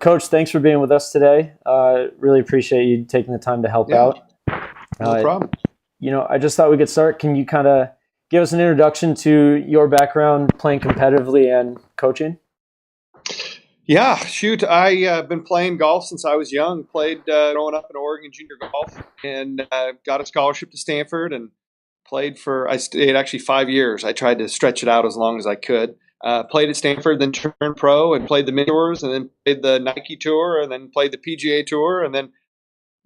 Coach, thanks for being with us today. Really appreciate you taking the time to help Yeah, out. no problem. I just thought we could start. Can you kind of give us an introduction to your background playing competitively and coaching? Yeah, shoot, I've been playing golf since I was young. Played growing up in Oregon junior golf, and got a scholarship to Stanford, and I stayed actually 5 years. I tried to stretch it out as long as I could. Played at Stanford, then turned pro and played the mini tours, and then played the Nike Tour, and then played the PGA Tour, and then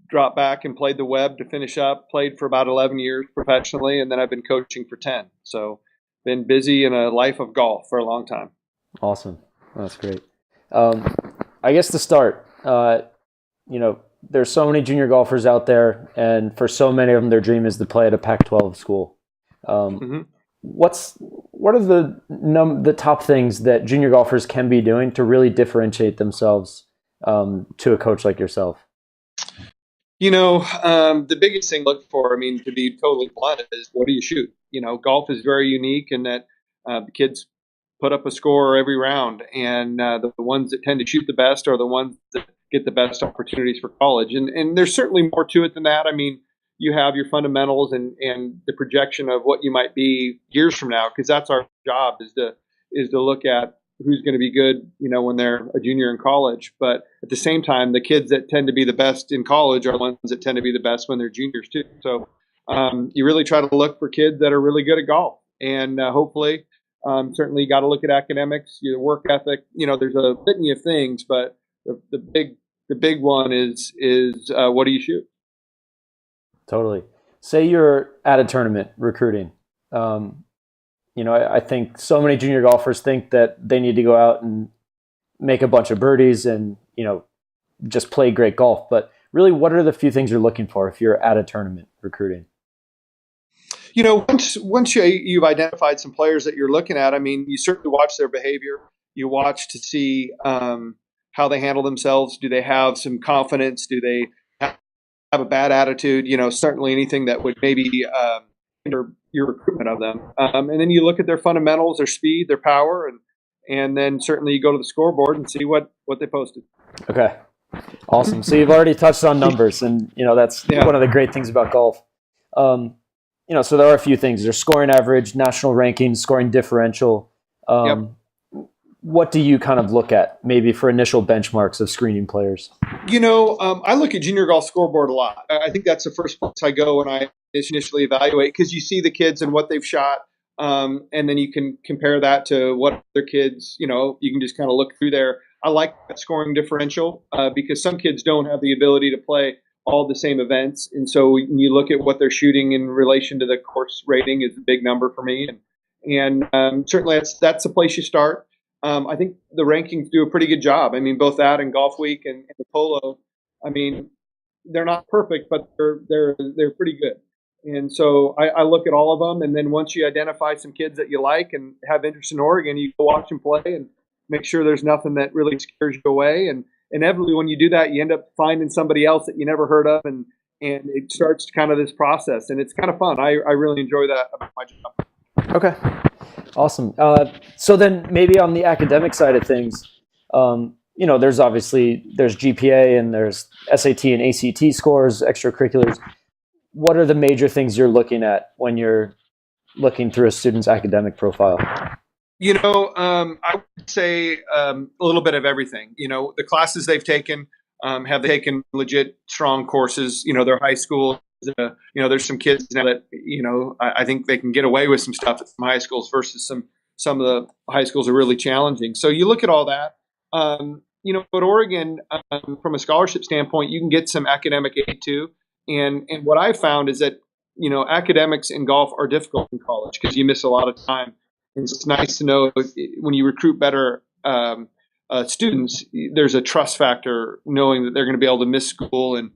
dropped back and played the Web to finish up. Played for about 11 years professionally, and then I've been coaching for 10. So been busy in a life of golf for a long time. Awesome. That's great. Um, I guess to start, there's so many junior golfers out there, and for so many of them, their dream is to play at a Pac-12 school. hmm What are the top things that junior golfers can be doing to really differentiate themselves to a coach like yourself? The biggest thing to look for, I mean, to be totally blunt, is what do you shoot? Golf is very unique in that the kids put up a score every round, and the ones that tend to shoot the best are the ones that get the best opportunities for college. And there's certainly more to it than that. I mean, you have your fundamentals and the projection of what you might be years from now, because that's our job is to look at who's going to be good, when they're a junior in college. But at the same time, the kids that tend to be the best in college are the ones that tend to be the best when they're juniors too. So you really try to look for kids that are really good at golf, and hopefully, certainly you got to look at academics, your work ethic. There's a litany of things, but the big one is what do you shoot? Totally. Say you're at a tournament recruiting. I think so many junior golfers think that they need to go out and make a bunch of birdies and, just play great golf. But really, what are the few things you're looking for if you're at a tournament recruiting? Once you've identified some players that you're looking at, I mean, you certainly watch their behavior. You watch to see how they handle themselves. Do they have some confidence? Do they have a bad attitude? Certainly anything that would maybe hinder your recruitment of them. And then you look at their fundamentals, their speed, their power, and then certainly you go to the scoreboard and see what they posted. Okay. Awesome. So you've already touched on numbers, and that's one of the great things about golf. So there are a few things. There's scoring average, national rankings, scoring differential. Yep. What do you kind of look at maybe for initial benchmarks of screening players? I look at junior golf scoreboard a lot. I think that's the first place I go when I initially evaluate, because you see the kids and what they've shot, and then you can compare that to what other kids, you can just kind of look through there. I like that scoring differential because some kids don't have the ability to play all the same events. And so when you look at what they're shooting in relation to the course rating is a big number for me. And certainly that's the place you start. I think the rankings do a pretty good job. I mean, both that and Golf Week and the Polo, I mean, they're not perfect, but they're pretty good. And so I look at all of them. And then once you identify some kids that you like and have interest in Oregon, you go watch them play and make sure there's nothing that really scares you away. And inevitably, when you do that, you end up finding somebody else that you never heard of, and it starts kind of this process, and it's kind of fun. I really enjoy that about my job. Okay, awesome. So then maybe on the academic side of things, there's GPA and there's SAT and ACT scores, extracurriculars. What are the major things you're looking at when you're looking through a student's academic profile? I would say a little bit of everything. The classes they've taken, have they taken legit strong courses? Their high school. There's some kids now that I think they can get away with some stuff at some high schools versus some of the high schools are really challenging. So you look at all that. At Oregon, from a scholarship standpoint, you can get some academic aid too. And what I found is that academics in golf are difficult in college because you miss a lot of time. And it's nice to know when you recruit better students, there's a trust factor knowing that they're going to be able to miss school. And,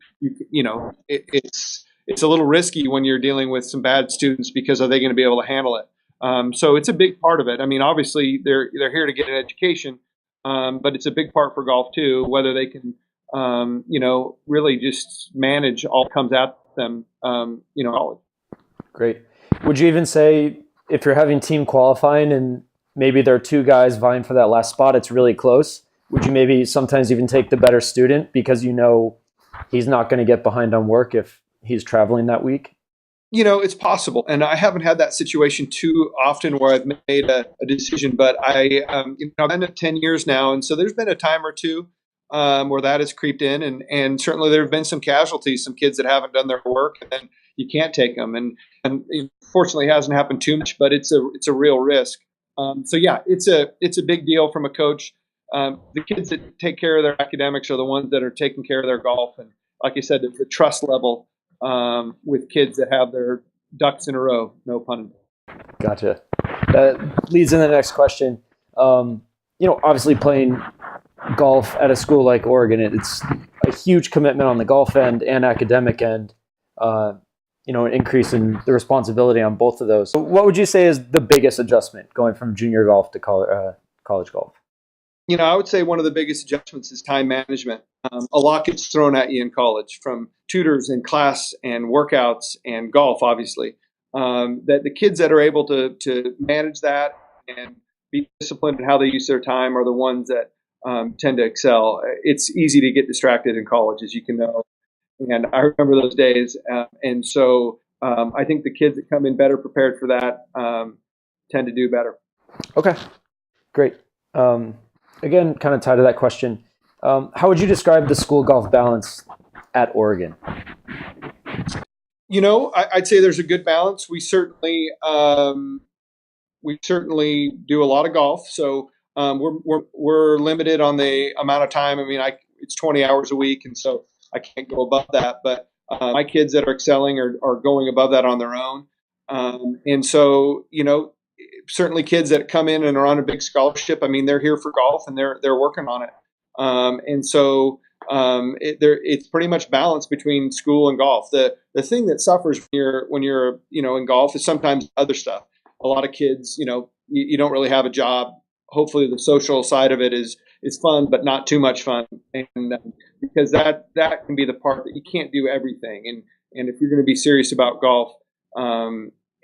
it's a little risky when you're dealing with some bad students because are they going to be able to handle it? So it's a big part of it. I mean, obviously, they're here to get an education, but it's a big part for golf, too, whether they can, really just manage all comes at them, college. Great. Would you even say if you're having team qualifying and maybe there are two guys vying for that last spot, it's really close, would you maybe sometimes even take the better student because you know he's not going to get behind on work if he's traveling that week? It's possible, and I haven't had that situation too often where I've made a decision. But I've been at 10 years now, and so there's been a time or two where that has creeped in, and certainly there have been some casualties, some kids that haven't done their work, and then you can't take them, and fortunately, it hasn't happened too much, but it's a real risk. So yeah, it's a big deal from a coach. The kids that take care of their academics are the ones that are taking care of their golf, and like I said, the trust level with kids that have their ducks in a row, no pun intended. Gotcha. That leads into the next question. Obviously playing golf at a school like Oregon, it's a huge commitment on the golf end and academic end. An increase in the responsibility on both of those. So what would you say is the biggest adjustment going from junior golf to college golf? I would say one of the biggest adjustments is time management. A lot gets thrown at you in college from tutors and class and workouts and golf, obviously. That the kids that are able to manage that and be disciplined in how they use their time are the ones that tend to excel. It's easy to get distracted in college, as you can know. And I remember those days. And so I think the kids that come in better prepared for that tend to do better. Okay, great. Again, kind of tied to that question, how would you describe the school golf balance at Oregon? I'd say there's a good balance. We certainly do a lot of golf, so we're limited on the amount of time. I mean, it's 20 hours a week, and so I can't go above that. But my kids that are excelling are going above that on their own, and so certainly kids that come in and are on a big scholarship. I mean, they're here for golf and they're working on it. And so it's pretty much balanced between school and golf. The thing that suffers when you're in golf is sometimes other stuff. A lot of kids, you don't really have a job. Hopefully the social side of it is fun, but not too much fun. And because that can be the part that you can't do everything. And if you're going to be serious about golf,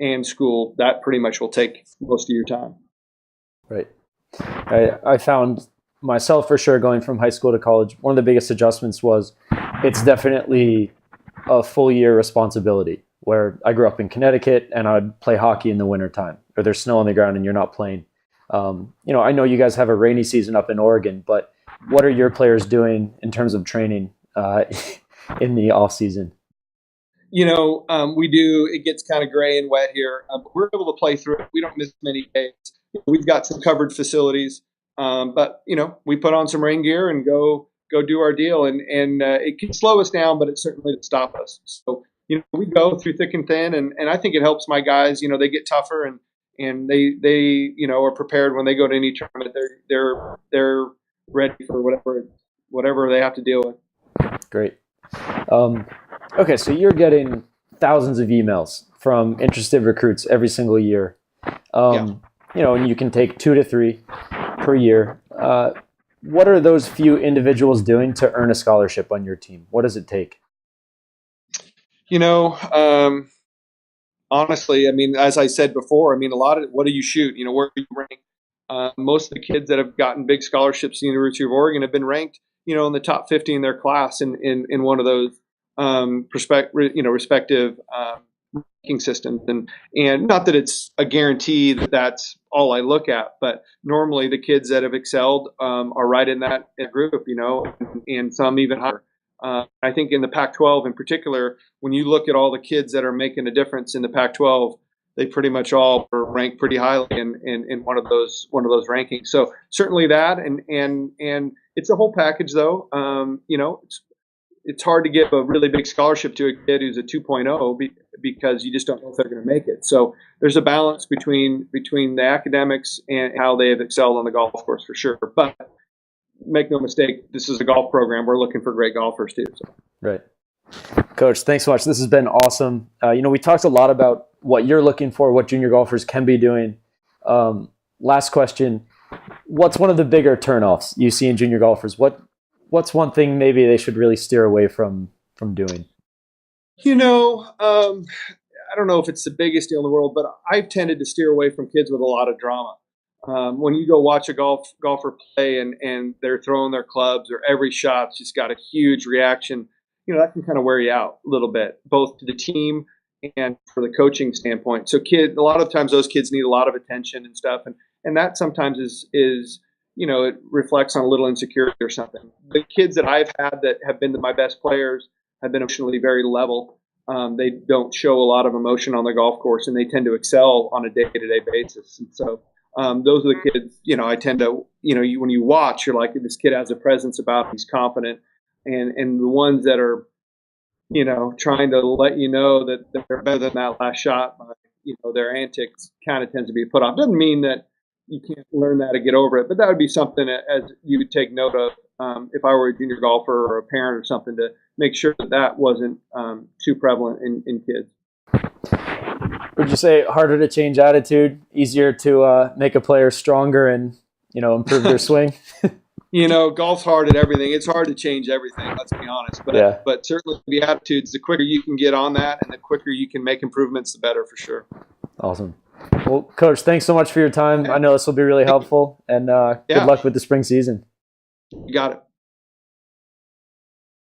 and school, that pretty much will take most of your time. Right. I found myself for sure going from high school to college, one of the biggest adjustments was it's definitely a full year responsibility where I grew up in Connecticut and I'd play hockey in the wintertime or there's snow on the ground and you're not playing. I know you guys have a rainy season up in Oregon, but what are your players doing in terms of training in the off season? We do. It gets kind of gray and wet here. But we're able to play through it. We don't miss many days. We've got some covered facilities, but we put on some rain gear and go do our deal. And it can slow us down, but it certainly doesn't stop us. So we go through thick and thin, and I think it helps my guys. They get tougher and they are prepared when they go to any tournament. They're ready for whatever they have to deal with. Great. Okay, so you're getting thousands of emails from interested recruits every single year. And you can take 2 to 3 per year. What are those few individuals doing to earn a scholarship on your team? What does it take? Honestly, I mean, as I said before, I mean, a lot of what do you shoot? Where do you rank? Most of the kids that have gotten big scholarships to the University of Oregon have been ranked, in the top 50 in their class in one of those respective ranking systems, and not that it's a guarantee that that's all I look at, but normally the kids that have excelled are right in that group, and some even higher. I think in the Pac-12 in particular, when you look at all the kids that are making a difference in the Pac-12, they pretty much all are ranked pretty highly in one of those rankings. So certainly that, and it's a whole package though. It's hard to give a really big scholarship to a kid who's a 2.0 because you just don't know if they're going to make it. So there's a balance between the academics and how they have excelled on the golf course for sure. But make no mistake, this is a golf program. We're looking for great golfers too. So. Right. Coach, thanks so much. This has been awesome. We talked a lot about what you're looking for, what junior golfers can be doing. Last question. What's one of the bigger turnoffs you see in junior golfers? What's one thing maybe they should really steer away from doing? I don't know if it's the biggest deal in the world, but I've tended to steer away from kids with a lot of drama. When you go watch a golfer play and they're throwing their clubs or every shot's just got a huge reaction, that can kind of wear you out a little bit, both to the team and for the coaching standpoint. So a lot of times those kids need a lot of attention and stuff. And that sometimes is it reflects on a little insecurity or something. The kids that I've had that have been my best players have been emotionally very level. They don't show a lot of emotion on the golf course, and they tend to excel on a day-to-day basis. And so those are the kids, I tend to, when you watch, you're like, this kid has a presence about him, he's confident. And the ones that are, trying to let you know that they're better than that last shot, their antics kind of tends to be put off. Doesn't mean that you can't learn that to get over it, but that would be something as you would take note of if I were a junior golfer or a parent or something, to make sure that wasn't too prevalent in kids. Would you say harder to change attitude, easier to make a player stronger and improve their swing? Golf's hard at everything. It's hard to change everything, let's be honest. But certainly the attitudes, the quicker you can get on that and the quicker you can make improvements, the better for sure. Awesome. Well, Coach, thanks so much for your time. I know this will be really helpful, and good luck with the spring season. You got it.